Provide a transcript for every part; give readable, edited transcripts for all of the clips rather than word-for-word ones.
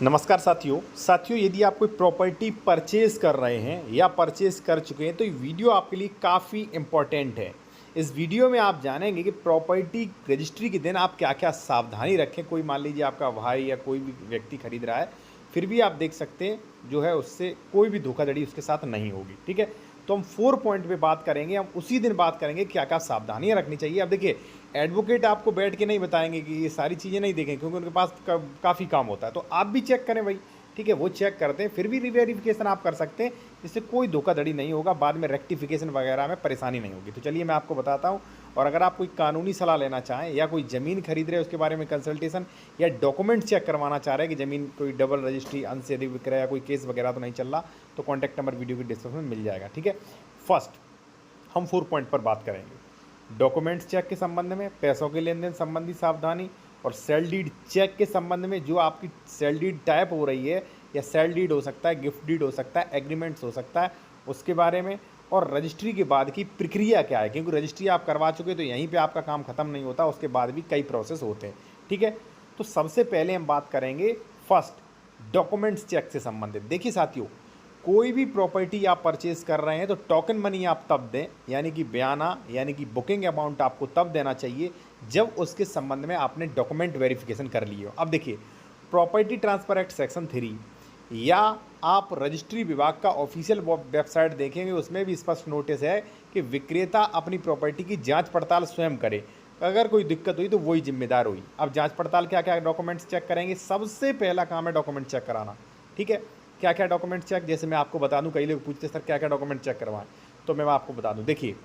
नमस्कार साथियों यदि आप कोई प्रॉपर्टी परचेज़ कर रहे हैं या परचेज़ कर चुके हैं तो ये वीडियो आपके लिए काफ़ी इम्पोर्टेंट है। इस वीडियो में आप जानेंगे कि प्रॉपर्टी रजिस्ट्री के दिन आप क्या-क्या सावधानी रखें। कोई मान लीजिए आपका भाई या कोई भी व्यक्ति खरीद रहा है, फिर भी आप देख सकते हैं जो है उससे कोई भी धोखाधड़ी उसके साथ नहीं होगी, ठीक है? तो हम 4 पॉइंट पे बात करेंगे, हम उसी दिन बात करेंगे क्या-क्या सावधानियाँ रखनी चाहिए। अब देखिए, एडवोकेट आपको बैठ के नहीं बताएँगे कि ये सारी चीज़ें नहीं देखें क्योंकि उनके पास क काफ़ी काम होता है। तो आप भी चेक करें भाई, ठीक है? वो चेक करते हैं, फिर भी री-वेरिफ़िकेशन आप कर सकते हैं, जिससे कोई धोखाधड़ी नहीं होगा, बाद में रेक्टिफ़िकेशन वगैरह में परेशानी नहीं होगी। तो चलिए मैं आपको बताता हूँ। और अगर आप कोई कानूनी सलाह लेना चाहें या कोई ज़मीन खरीद रहे हैं उसके बारे में कंसल्टेशन या डॉक्यूमेंट चेक करवाना चाह रहे हैं कि ज़मीन कोई डबल रजिस्ट्री, अंश से अधिक विक्रय या कोई केस वगैरह तो नहीं चल रहा, तो कॉन्टैक्ट नंबर वीडियो की डिस्क्रिप्शन में मिल जाएगा, ठीक है? फर्स्ट हम 4 पॉइंट पर बात करेंगे। डॉक्यूमेंट्स चेक के संबंध में, पैसों के लेन-देन संबंधी सावधानी और सेल डीड चेक के संबंध में जो आपकी सेल डीड टाइप हो रही है या सेल डीड हो सकता है, गिफ्ट डीड हो सकता है, एग्रीमेंट्स हो सकता है, उसके बारे में। और रजिस्ट्री के बाद की प्रक्रिया क्या है, क्योंकि रजिस्ट्री आप करवा चुके तो यहीं पे आपका काम खत्म नहीं होता, उसके बाद भी कई प्रोसेस होते हैं, ठीक है? तो सबसे पहले हम बात करेंगे फर्स्ट डॉक्यूमेंट्स चेक से संबंधित। देखिए साथियों, कोई भी प्रॉपर्टी आप परचेज़ कर रहे हैं तो टोकन मनी आप तब दें, यानी कि बयाना यानी कि बुकिंग अमाउंट आपको तब देना चाहिए जब उसके संबंध में आपने डॉक्यूमेंट वेरिफिकेशन कर ली हो। अब देखिए, प्रॉपर्टी ट्रांसफर एक्ट सेक्शन 3 या आप रजिस्ट्री विभाग का ऑफिशियल वेबसाइट देखेंगे, उसमें भी स्पष्ट नोटिस है कि विक्रेता अपनी प्रॉपर्टी की जांच पड़ताल स्वयं करे। अगर कोई दिक्कत हुई तो वही जिम्मेदार हुई। अब जांच पड़ताल क्या क्या डॉक्यूमेंट्स चेक करेंगे, सबसे पहला काम है डॉक्यूमेंट चेक कराना, ठीक है? क्या क्या डॉक्यूमेंट चेक, जैसे मैं आपको बता दूं, कई लोग पूछते सर क्या क्या डॉक्यूमेंट चेक करवाएं, तो मैं आपको बता दूं। देखिए,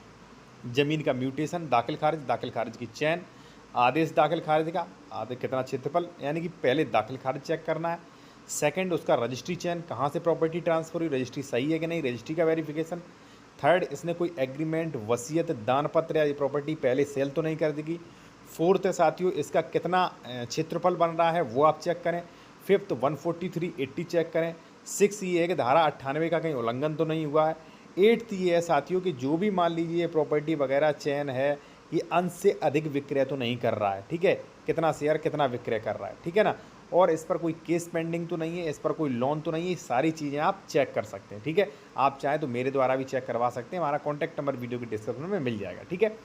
ज़मीन का म्यूटेशन, दाखिल खारिज की चैन, आदेश दाखिल खारिज का, आदेश कितना क्षेत्रफल, यानी कि पहले दाखिल खारिज चेक करना है। सेकंड, उसका रजिस्ट्री चैन, कहाँ से प्रॉपर्टी ट्रांसफर हुई, रजिस्ट्री सही है कि नहीं, रजिस्ट्री का वेरिफिकेशन। थर्ड, इसने कोई एग्रीमेंट, वसीयत, दान पत्र या ये प्रॉपर्टी पहले सेल तो नहीं कर देगी। फोर्थ है साथियों, इसका कितना क्षेत्रफल बन रहा है वो आप चेक करें। फिफ्थ, 143(80) चेक करें। सिक्स ये है कि धारा 98 का कहीं उल्लंघन तो नहीं हुआ है। एट्थ ये है साथियों कि जो भी मान लीजिए प्रॉपर्टी वगैरह चयन है, ये अंश से अधिक विक्रय तो नहीं कर रहा है, ठीक है? कितना शेयर कितना विक्रय कर रहा है, ठीक है ना? और इस पर कोई केस पेंडिंग तो नहीं है, इस पर कोई लोन तो नहीं है, ये सारी चीज़ें आप चेक कर सकते हैं, ठीक है? आप चाहें तो मेरे द्वारा भी चेक करवा सकते हैं, हमारा कॉन्टैक्ट नंबर वीडियो के डिस्क्रिप्शन में मिल जाएगा, ठीक है?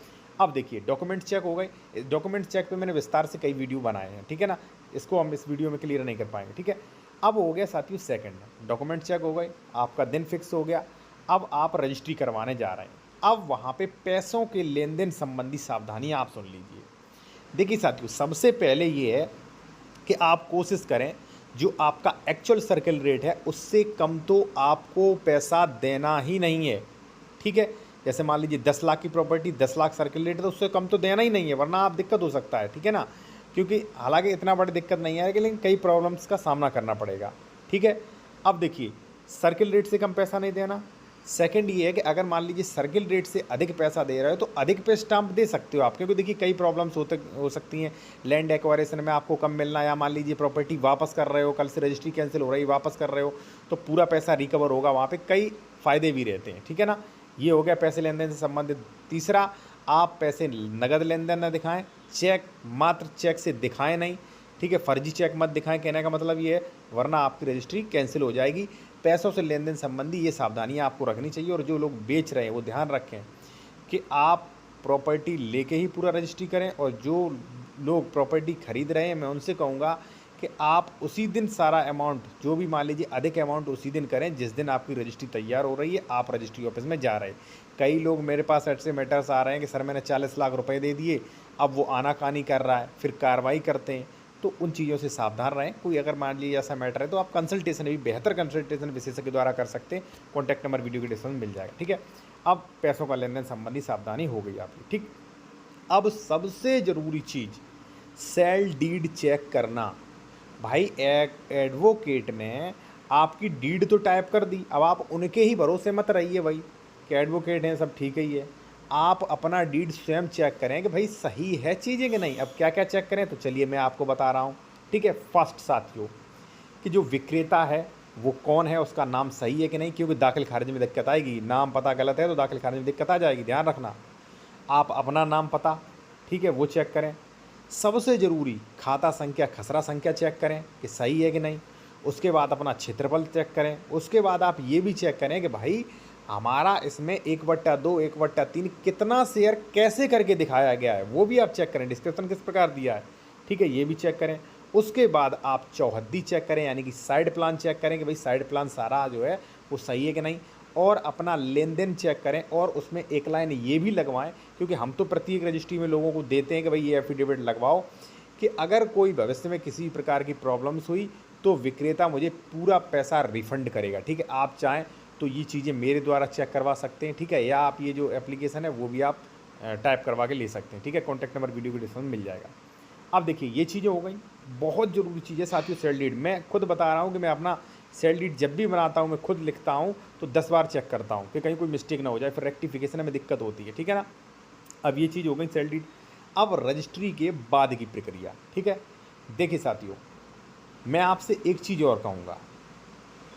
अब देखिए, डॉक्यूमेंट चेक हो गए। डॉक्यूमेंट चेक पे मैंने विस्तार से कई वीडियो बनाए हैं, ठीक है ना? इसको हम इस वीडियो में क्लियर नहीं कर पाएंगे, ठीक है? अब हो गया साथियों सेकंड, डॉक्यूमेंट चेक हो गए, आपका दिन फिक्स हो गया। अब आप रजिस्ट्री करवाने जा रहे हैं। अब वहाँ पे पैसों के लेन देन संबंधी सावधानियाँ आप सुन लीजिए। देखिए साथियों, सबसे पहले ये है कि आप कोशिश करें जो आपका एक्चुअल सर्किल रेट है उससे कम तो आपको पैसा देना ही नहीं है, ठीक है? जैसे मान लीजिए 10 लाख की प्रॉपर्टी, 10 लाख सर्किल रेट है, तो उससे कम तो देना ही नहीं है, वरना आप दिक्कत हो सकता है, ठीक है ना? क्योंकि हालांकि इतना बड़ी दिक्कत नहीं आएगी, लेकिन कई प्रॉब्लम्स का सामना करना पड़ेगा, ठीक है? अब देखिए, सर्किल रेट से कम पैसा नहीं देना। सेकंड ये है कि अगर मान लीजिए सर्किल रेट से अधिक पैसा दे रहे हो तो अधिक पे स्टाम्प दे सकते हो आप, क्योंकि देखिए कई प्रॉब्लम्स हो सकती हैं। लैंड एक्वायरेशन में आपको कम मिलना, या मान लीजिए प्रॉपर्टी वापस कर रहे हो, कल से रजिस्ट्री कैंसिल हो रही है, वापस कर रहे हो, तो पूरा पैसा रिकवर होगा, वहाँ पे कई फ़ायदे भी रहते हैं, ठीक है ना? ये हो गया पैसे लेन देन से संबंधित। तीसरा, आप पैसे नगद लेन देन न दिखाएं, चेक मात्र चेक से दिखाएं नहीं, ठीक है? फर्जी चेक मत दिखाएं, कहने का मतलब ये है, वरना आपकी रजिस्ट्री कैंसिल हो जाएगी। पैसों से लेन देन संबंधी ये सावधानियाँ आपको रखनी चाहिए। और जो लोग बेच रहे हैं वो ध्यान रखें कि आप प्रॉपर्टी लेके ही पूरा रजिस्ट्री करें, और जो लोग प्रॉपर्टी खरीद रहे हैं मैं उनसे कहूँगा कि आप उसी दिन सारा अमाउंट, जो भी मान लीजिए अधिक अमाउंट, उसी दिन करें जिस दिन आपकी रजिस्ट्री तैयार हो रही है, आप रजिस्ट्री ऑफिस में जा रहे हैं। कई लोग मेरे पास ऐसे मैटर्स आ रहे हैं कि सर मैंने 40 लाख रुपए दे दिए, अब वो आनाकानी कर रहा है, फिर कार्रवाई करते हैं। तो उन चीज़ों से सावधान रहें। कोई अगर मान लीजिए ऐसा मैटर है तो आप कंसल्टेशन भी, बेहतर कंसल्टेशन विशेषज्ञ द्वारा कर सकते हैं। कॉन्टैक्ट नंबर वीडियो के डिस्क्रिप्शन में मिल जाएगा, ठीक है? अब पैसों का लेन देन संबंधी सावधानी हो गई आपकी, ठीक? अब सबसे ज़रूरी चीज़, सेल डीड चेक करना। भाई एडवोकेट ने आपकी डीड तो टाइप कर दी, अब आप उनके ही भरोसे मत रहिए भाई कि एडवोकेट हैं सब ठीक ही है। आप अपना डीड स्वयं चेक करें कि भाई सही है चीज़ें कि नहीं। अब क्या क्या चेक करें, तो चलिए मैं आपको बता रहा हूँ, ठीक है? फर्स्ट साथियों, कि जो विक्रेता है वो कौन है, उसका नाम सही है कि नहीं, क्योंकि दाखिल खारिज में दिक्कत आएगी। नाम पता गलत है तो दाखिल खारिज में दिक्कत आ जाएगी, ध्यान रखना। आप अपना नाम पता, ठीक है, वो चेक करें। सबसे ज़रूरी, खाता संख्या, खसरा संख्या चेक करें कि सही है कि नहीं। उसके बाद अपना क्षेत्रफल चेक करें। उसके बाद आप ये भी चेक करें कि भाई हमारा इसमें 1/2 1/3 कितना शेयर कैसे करके दिखाया गया है, वो भी आप चेक करें, डिस्क्रिप्शन किस प्रकार दिया है, ठीक है, ये भी चेक करें। उसके बाद आप चौहद्दी चेक करें, यानी कि साइड प्लान चेक करें कि भाई साइड प्लान सारा जो है वो सही है कि नहीं, और अपना लेन देन चेक करें, और उसमें एक लाइन ये भी लगवाएं, क्योंकि हम तो प्रत्येक रजिस्ट्री में लोगों को देते हैं कि भाई ये एफिडेविट लगवाओ कि अगर कोई भविष्य में किसी प्रकार की प्रॉब्लम्स हुई तो विक्रेता मुझे पूरा पैसा रिफंड करेगा, ठीक है। आप चाहें तो ये चीज़ें मेरे द्वारा चेक करवा सकते हैं, ठीक है, या आप ये जो एप्लीकेशन है वो भी आप टाइप करवा के ले सकते हैं, ठीक है। कॉन्टैक्ट नंबर वीडियो के डिस्क्रिप्शन में मिल जाएगा। अब देखिए ये चीज़ें हो गई, बहुत ज़रूरी चीज़ है साथियों सेल डीड। मैं खुद बता रहा हूँ कि मैं अपना सेल डीड जब भी बनाता हूँ, मैं खुद लिखता हूँ तो 10 बार चेक करता हूँ कि कहीं कोई मिस्टेक ना हो जाए, फिर रेक्टिफिकेशन में दिक्कत होती है, ठीक है ना। अब ये चीज़ हो गई सेल डीड। अब रजिस्ट्री के बाद की प्रक्रिया, ठीक है। देखिए साथियों, मैं आपसे एक चीज़ और कहूँगा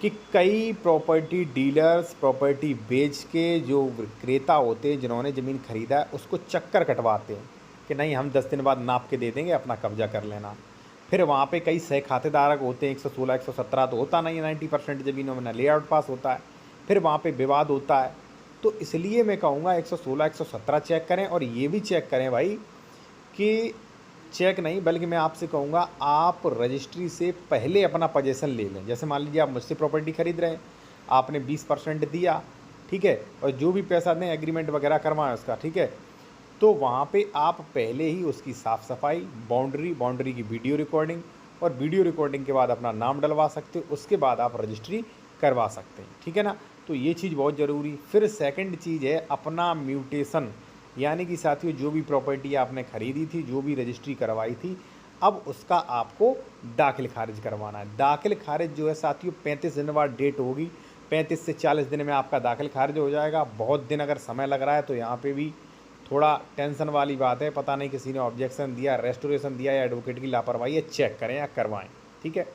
कि कई प्रॉपर्टी डीलर्स प्रॉपर्टी बेच के जो विक्रेता होते हैं जिन्होंने ज़मीन खरीदा है उसको चक्कर कटवाते हैं कि नहीं हम 10 दिन बाद नाप के दे देंगे, अपना कब्जा कर लेना। फिर वहाँ पे कई सह खातेदारक होते हैं, 116 117 तो होता नहीं है 90% ज़मीनों में, ना लेआउट पास होता है, फिर वहाँ पे विवाद होता है। तो इसलिए मैं कहूँगा 116 117 चेक करें, और ये भी चेक करें भाई कि चेक नहीं बल्कि मैं आपसे कहूँगा आप रजिस्ट्री से पहले अपना पोजीशन ले लें। जैसे मान लीजिए आप मुझसे प्रॉपर्टी खरीद रहे हैं, आपने 20% दिया, ठीक है, और जो भी पैसा दें एग्रीमेंट वगैरह करवाएं उसका, ठीक है, तो वहाँ पे आप पहले ही उसकी साफ़ सफाई, बाउंड्री की वीडियो रिकॉर्डिंग, और वीडियो रिकॉर्डिंग के बाद अपना नाम डलवा सकते हो, उसके बाद आप रजिस्ट्री करवा सकते हैं, ठीक है ना। तो ये चीज़ बहुत ज़रूरी। फिर सेकंड चीज़ है अपना म्यूटेशन, यानी कि साथियों जो भी प्रॉपर्टी आपने खरीदी थी, जो भी रजिस्ट्री करवाई थी, अब उसका आपको दाखिल खारिज करवाना है। दाखिल खारिज जो है साथियों 35 दिन बाद डेट होगी, 35 से 40 दिन में आपका दाखिल खारिज हो जाएगा। बहुत दिन अगर समय लग रहा है तो यहाँ पे भी थोड़ा टेंशन वाली बात है, पता नहीं किसी ने ऑब्जेक्शन दिया, रेस्टोरेशन दिया, या एडवोकेट की लापरवाही है, चेक करें या करवाएं, ठीक है।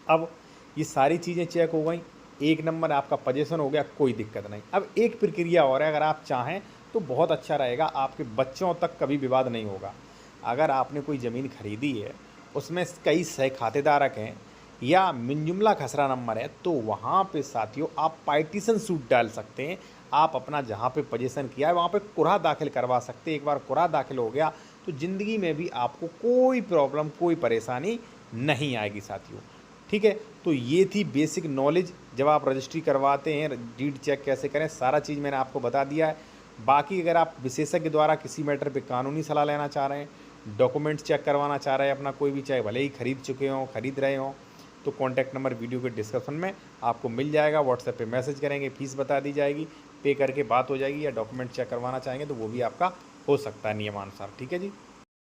अब ये सारी चीज़ें चेक हो गई, एक नंबर आपका पोजीशन हो गया, कोई दिक्कत नहीं। अब एक प्रक्रिया और है, अगर आप चाहें तो बहुत अच्छा रहेगा, आपके बच्चों तक कभी विवाद नहीं होगा। अगर आपने कोई ज़मीन खरीदी है, उसमें कई सह खातेदारक हैं या मिनजुमला खसरा नंबर है, तो वहाँ पे साथियों आप पार्टीशन सूट डाल सकते हैं। आप अपना जहाँ पे पोजीशन किया है वहाँ पे कुरहा दाखिल करवा सकते हैं। एक बार कुरहा दाखिल हो गया तो ज़िंदगी में भी आपको कोई प्रॉब्लम, कोई परेशानी नहीं आएगी साथियों, ठीक है। तो ये थी बेसिक नॉलेज, जब आप रजिस्ट्री करवाते हैं डीड चेक कैसे करें, सारा चीज़ मैंने आपको बता दिया है। बाकी अगर आप विशेषज्ञ द्वारा किसी मैटर पे कानूनी सलाह लेना चाह रहे हैं, डॉक्यूमेंट्स चेक करवाना चाह रहे हैं अपना कोई भी, चाहे भले ही खरीद चुके हों, खरीद रहे हों, तो कॉन्टैक्ट नंबर वीडियो के डिस्क्रिप्शन में आपको मिल जाएगा। व्हाट्सएप पे मैसेज करेंगे, फीस बता दी जाएगी, पे करके बात हो जाएगी, या डॉक्यूमेंट चेक करवाना चाहेंगे तो वो भी आपका हो सकता है नियमानुसार, ठीक है जी।